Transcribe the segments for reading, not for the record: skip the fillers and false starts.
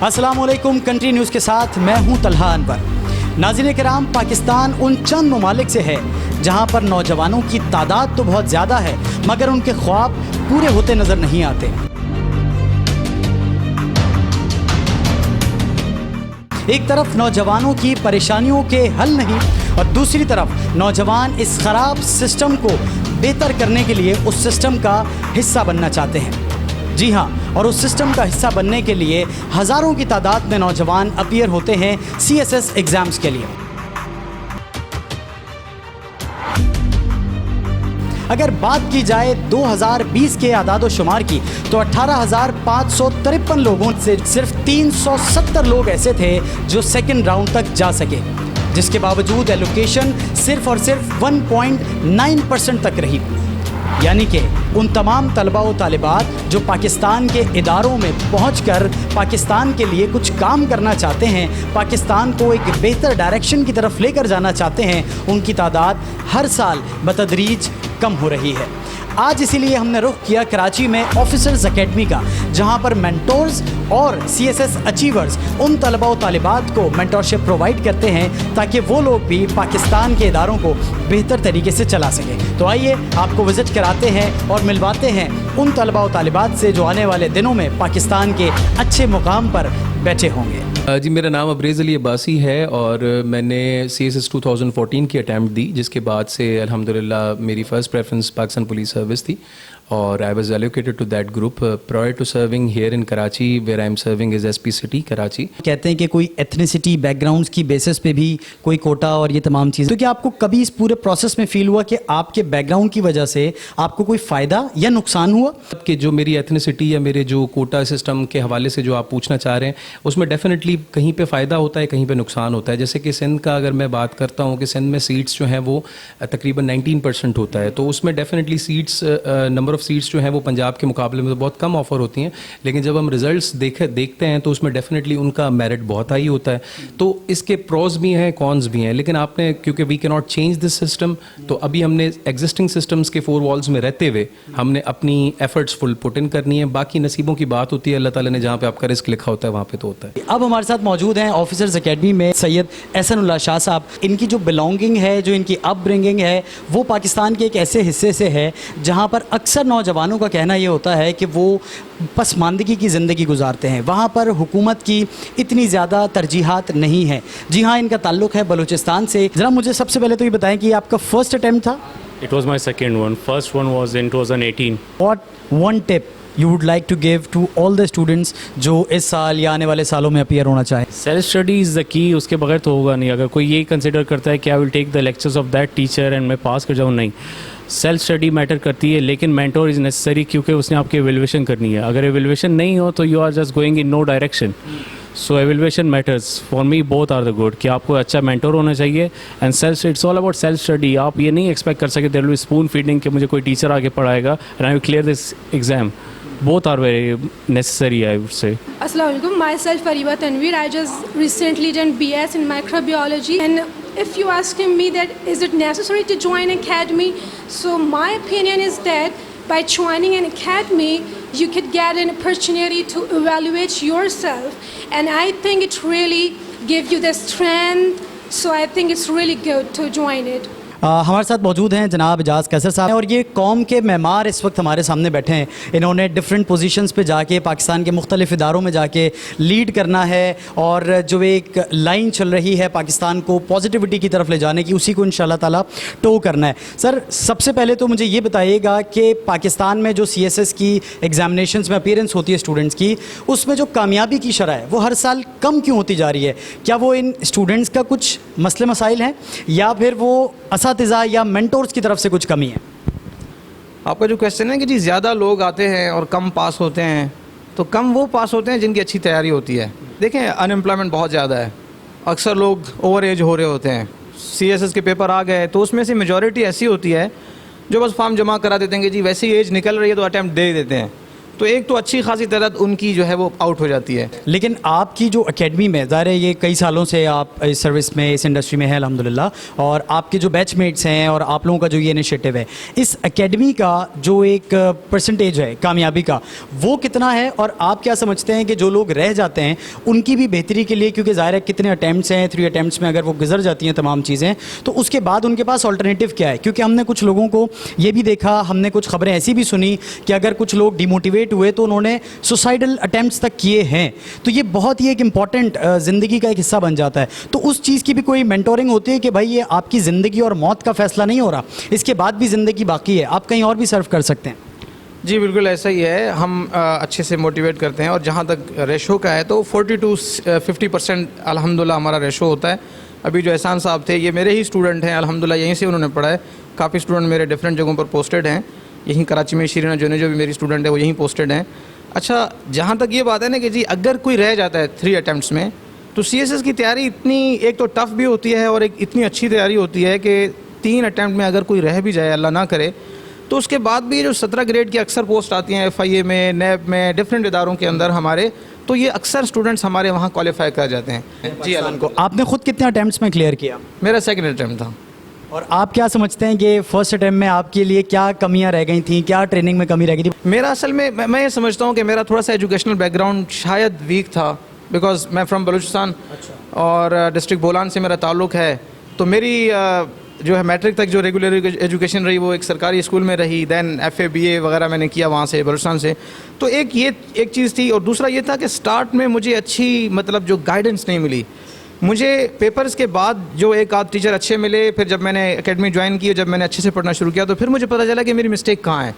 السلام علیکم، country news کے ساتھ میں ہوں طلحہ انور۔ ناظرین کرام، پاکستان ان چند ممالک سے ہے جہاں پر نوجوانوں کی تعداد تو بہت زیادہ ہے مگر ان کے خواب پورے ہوتے نظر نہیں آتے۔ ایک طرف نوجوانوں کی پریشانیوں کے حل نہیں اور دوسری طرف نوجوان اس خراب سسٹم کو بہتر کرنے کے لیے اس سسٹم کا حصہ بننا چاہتے ہیں۔ جی ہاں، اور اس سسٹم کا حصہ بننے کے لیے ہزاروں کی تعداد میں نوجوان اپیئر ہوتے ہیں CSS ایگزامز کے لیے۔ اگر بات کی جائے 2020 کے اعداد و شمار کی تو 18,553 لوگوں سے صرف 370 لوگ ایسے تھے جو سیکنڈ راؤنڈ تک جا سکے، جس کے باوجود ایلوکیشن صرف اور صرف 1.9% تک رہی۔ یعنی کہ ان تمام طلباء و طالبات جو پاکستان کے اداروں میں پہنچ کر پاکستان کے لیے کچھ کام کرنا چاہتے ہیں، پاکستان کو ایک بہتر ڈائریکشن کی طرف لے کر جانا چاہتے ہیں، ان کی تعداد ہر سال بتدریج کم ہو رہی ہے۔ آج اسی لیے ہم نے رخ کیا کراچی میں آفیسرز اکیڈمی کا، جہاں پر مینٹورز اور CSS اچیورز ان طلباء و طالبات کو مینٹورشپ پرووائڈ کرتے ہیں تاکہ وہ لوگ بھی پاکستان کے اداروں کو بہتر طریقے سے چلا سکیں۔ تو آئیے آپ کو وزٹ کراتے ہیں اور ملواتے ہیں ان طلباء و طالبات سے جو آنے والے دنوں میں پاکستان کے اچھے مقام پر بیٹھے ہوں گے۔ جی، میرا نام ابریز علی عباسی ہے اور میں نے CSS 2014 کی اٹیمپٹ دی، جس کے بعد سے الحمدللہ میری first preference Pakistan police service تھی اور I was allocated to that group prior to serving here in Karachi where I am serving as SP City Karachi۔ کہتے ہیں کہ کوئی ایتھنیسٹی بیک گراؤنڈز کی بیسس پہ بھی کوئی کوٹا اور یہ تمام چیزیں، تو کیا آپ کو کبھی اس پورے پروسیس میں فیل ہوا کہ آپ کے بیک گراؤنڈ کی وجہ سے آپ کو کوئی فائدہ یا نقصان ہوا؟ کہ جو میری ایتھنیسٹی یا میرے جو کوٹا سسٹم کے حوالے سے جو آپ پوچھنا چاہ رہے ہیں، اس میں ڈیفینیٹلی کہیں پہ فائدہ ہوتا ہے، کہیں پہ نقصان ہوتا ہے۔ جیسے کہ سندھ کا اگر میں بات کرتا ہوں کہ سندھ میں سیٹس جو ہیں وہ تقریباً 19% ہوتا ہے، تو اس میں definitely sets number of sets جو ہیں وہ پنجاب کے مقابلے میں بہت کم آفر ہوتی ہیں، لیکن جب ہم ریزلٹس دیکھتے ہیں تو اس میں ڈیفینیٹلی ان کا میرٹ بہت ہائی ہوتا ہے۔ تو اس کے پروز بھی ہیں، کونز بھی ہیں، لیکن آپ نے کیونکہ وی کی ناٹ چینج دس سسٹم، تو ابھی ہم نے ایگزسٹنگ سسٹمس کے 4 والز میں رہتے ہوئے ہم نے اپنی ایفرٹس فل پٹ ان کرنی ہے۔ باقی نصیبوں کی بات ہوتی ہے، اللہ تعالیٰ نے جہاں پہ آپ کا رزق لکھا ہوتا ہے وہاں پہ تو ہوتا ہے۔ اب ہمارے ساتھ موجود ہیں آفیسرز اکیڈمی میں سید احسن اللہ شاہ صاحب۔ ان کی جو بلونگنگ ہے، جو ان کی اپ برنگنگ ہے، وہ پاکستان کے ایک ایسے حصے سے ہے جہاں پر اکثر نوجوانوں کا کہنا یہ ہوتا ہے کہ وہ پسماندگی کی زندگی گزارتے ہیں، وہاں پر حکومت کی اتنی زیادہ ترجیحات نہیں ہیں۔ جی ہاں، ان کا تعلق ہے بلوچستان سے۔ ذرا مجھے سب سے پہلے تو یہ بتائیں کہ یہ آپ کا فرسٹ اٹیمپٹ تھا؟ It was my second one. First one was in 2018. What one tip you would like to give to all the students جو اس سال یا آنے والے سالوں میں اپیئر ہونا چاہیں؟ Self study is the key. اس کے بغیر تو ہوگا نہیں۔ اگر کوئی یہی کنسیڈر کرتا ہے کہ I will take the lectures of that teacher and میں پاس کر جاؤں، نہیں، سیلف اسٹڈی میٹر کرتی ہے، لیکن مینٹور از نیسسری کیونکہ اس نے آپ کی ایویلویشن کرنی ہے۔ اگر ایویلویشن نہیں ہو تو you are just going in no direction. So evaluation matters for me both are the good, کہ آپ کو اچھا مینٹور ہونا چاہیے and self it's all about self study. آپ یہ نہیں ایکسپیکٹ کر سکتے there will be spoon feeding کہ مجھے کوئی ٹیچر آگے پڑھائے گا and I will clear this exam. Both are very necessary, I would say. Assalamu alaikum. Myself Fariba Tanveer. I just recently done BS in microbiology. And if you asking me that is it necessary to join an academy, so my opinion is that by joining an academy, you could get an opportunity to evaluate yourself, and I think it really gives you the strength. So I think it's really good to join it. ہمارے ساتھ موجود ہیں جناب اعجاز قیصر صاحب، اور یہ قوم کے معمار اس وقت ہمارے سامنے بیٹھے ہیں۔ انہوں نے ڈفرینٹ پوزیشنز پہ جا کے پاکستان کے مختلف اداروں میں جا کے لیڈ کرنا ہے، اور جو ایک لائن چل رہی ہے پاکستان کو پازیٹیوٹی کی طرف لے جانے کی، اسی کو انشاءاللہ تعالیٰ ٹو کرنا ہے۔ سر، سب سے پہلے تو مجھے یہ بتائیے گا کہ پاکستان میں جو CSS کی ایگزامینیشنز میں اپیئرنس ہوتی ہے اسٹوڈنٹس کی، اس میں جو کامیابی کی شرح ہے وہ ہر سال کم کیوں ہوتی جا رہی ہے؟ کیا وہ ان اسٹوڈنٹس کا کچھ مسئلے مسائل ہیں یا پھر وہ اساتذہ یا مینٹورز کی طرف سے کچھ کمی ہے؟ آپ کا جو کویشچن ہے کہ جی زیادہ لوگ آتے ہیں اور کم پاس ہوتے ہیں، تو کم وہ پاس ہوتے ہیں جن کی اچھی تیاری ہوتی ہے۔ دیکھیں، ان ایمپلائمنٹ بہت زیادہ ہے، اکثر لوگ اوور ایج ہو رہے ہوتے ہیں۔ CSS کے پیپر آ گئے تو اس میں سے میجورٹی ایسی ہوتی ہے جو بس فارم جمع کرا دیتے ہیں کہ جی ویسی ایج نکل رہی ہے تو اٹیمپٹ دے دیتے ہیں، تو ایک تو اچھی خاصی تعداد ان کی جو ہے وہ آؤٹ ہو جاتی ہے. لیکن آپ کی جو اکیڈمی میں ظاہر ہے یہ کئی سالوں سے آپ اس سروس میں اس انڈسٹری میں ہیں الحمدللہ, اور آپ کے جو بیچ میٹس ہیں اور آپ لوگوں کا جو یہ انیشیٹو ہے, اس اکیڈمی کا جو ایک پرسنٹیج ہے کامیابی کا وہ کتنا ہے, اور آپ کیا سمجھتے ہیں کہ جو لوگ رہ جاتے ہیں ان کی بھی بہتری کے لیے, کیونکہ ظاہر ہے کتنے اٹیمپٹس ہیں, 3 اٹیمپٹس میں اگر وہ گزر جاتی ہیں تمام چیزیں تو اس کے بعد ان کے پاس آلٹرنیٹیو کیا ہے؟ کیونکہ ہم نے کچھ لوگوں کو یہ بھی دیکھا, ہم نے کچھ خبریں ایسی بھی سنی کہ اگر کچھ لوگ ڈیموٹیویٹ ہوئے تو انہوں نے سوسائڈل اٹیمپٹس تک کیے ہیں, تو یہ بہت ہی ایک امپورٹنٹ زندگی کا ایک حصہ بن جاتا ہے. تو اس چیز کی بھی کوئی مینٹورنگ ہوتی ہے کہ بھائی یہ آپ کی زندگی اور موت کا فیصلہ نہیں ہو رہا, اس کے بعد بھی زندگی باقی ہے, آپ کہیں اور بھی سرو کر سکتے ہیں؟ جی بالکل ایسا ہی ہے, ہم اچھے سے موٹیویٹ کرتے ہیں, اور جہاں تک ریشو کا ہے تو 40 to 50% الحمدللہ ہمارا ریشو ہوتا ہے. ابھی جو احسان صاحب تھے یہ میرے ہی اسٹوڈنٹ ہیں الحمدللہ, یہیں سے انہوں نے پڑھا ہے. کافی اسٹوڈنٹ میرے ڈفرینٹ جگہوں پر پوسٹڈ ہیں, یہیں کراچی میں شیرینہ جو بھی میری اسٹوڈنٹ ہے وہ یہیں پوسٹڈ ہیں. اچھا جہاں تک یہ بات ہے نا کہ جی اگر کوئی رہ جاتا ہے 3 اٹیمپٹس میں, تو سی ایس ایس کی تیاری اتنی ایک تو ٹف بھی ہوتی ہے اور ایک اتنی اچھی تیاری ہوتی ہے کہ 3 اٹیمپٹ میں اگر کوئی رہ بھی جائے, اللہ نہ کرے, تو اس کے بعد بھی جو 17 گریڈ کی اکثر پوسٹ آتی ہیں FIA میں, نیب میں, ڈفرینٹ اداروں کے اندر ہمارے, تو یہ اکثر اسٹوڈنٹس ہمارے وہاں کوالیفائی کر جاتے ہیں. جی کو آپ نے خود کتنے اٹیمپٹس میں کلیئر کیا؟ میرا 2nd اٹیمپٹ تھا. اور آپ کیا سمجھتے ہیں کہ فرسٹ اٹیمپٹ میں آپ کے لیے کیا کمیاں رہ گئی تھیں, کیا ٹریننگ میں کمی رہ گئی تھی؟ میرا اصل میں یہ سمجھتا ہوں کہ میرا تھوڑا سا ایجوکیشنل بیک گراؤنڈ شاید ویک تھا, بیکاز میں فرام بلوچستان اور ڈسٹرکٹ بولان سے میرا تعلق ہے. تو میری جو ہے میٹرک تک جو ریگولر ایجوکیشن رہی وہ ایک سرکاری اسکول میں رہی, دین FA BA وغیرہ میں نے کیا وہاں سے بلوچستان سے. تو ایک چیز تھی, اور دوسرا یہ تھا کہ سٹارٹ میں مجھے اچھی مطلب جو گائیڈنس نہیں ملی. مجھے پیپرز کے بعد جو ایک آدھ ٹیچر اچھے ملے, پھر جب میں نے اکیڈمی جوائن کی, جب میں نے اچھے سے پڑھنا شروع کیا تو پھر مجھے پتہ چلا کہ میری مسٹیک کہاں ہے.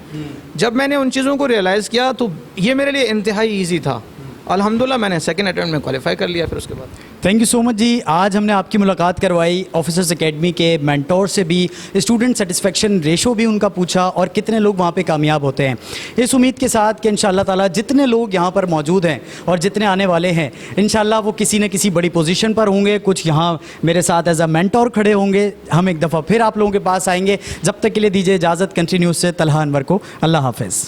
جب میں نے ان چیزوں کو ریئلائز کیا تو یہ میرے لیے انتہائی ایزی تھا. الحمدللہ میں نے 2nd اٹیمپٹ میں کوالیفائی کر لیا. پھر اس کے بعد تھینک یو سو مچ جی. آج ہم نے آپ کی ملاقات کروائی, آفیسرز اکیڈمی کے مینٹور سے بھی اسٹوڈنٹ سیٹسفیکشن ریشو بھی ان کا پوچھا, اور کتنے لوگ وہاں پہ کامیاب ہوتے ہیں, اس امید کے ساتھ کہ انشاءاللہ تعالیٰ جتنے لوگ یہاں پر موجود ہیں اور جتنے آنے والے ہیں انشاءاللہ وہ کسی نہ کسی بڑی پوزیشن پر ہوں گے. کچھ یہاں میرے ساتھ ایز اے مینٹور کھڑے ہوں گے. ہم ایک دفعہ پھر آپ لوگوں کے پاس آئیں گے. جب تک کے لیے دیجیے اجازت. کنٹینیوز سے طلحہ انور کو اللہ حافظ.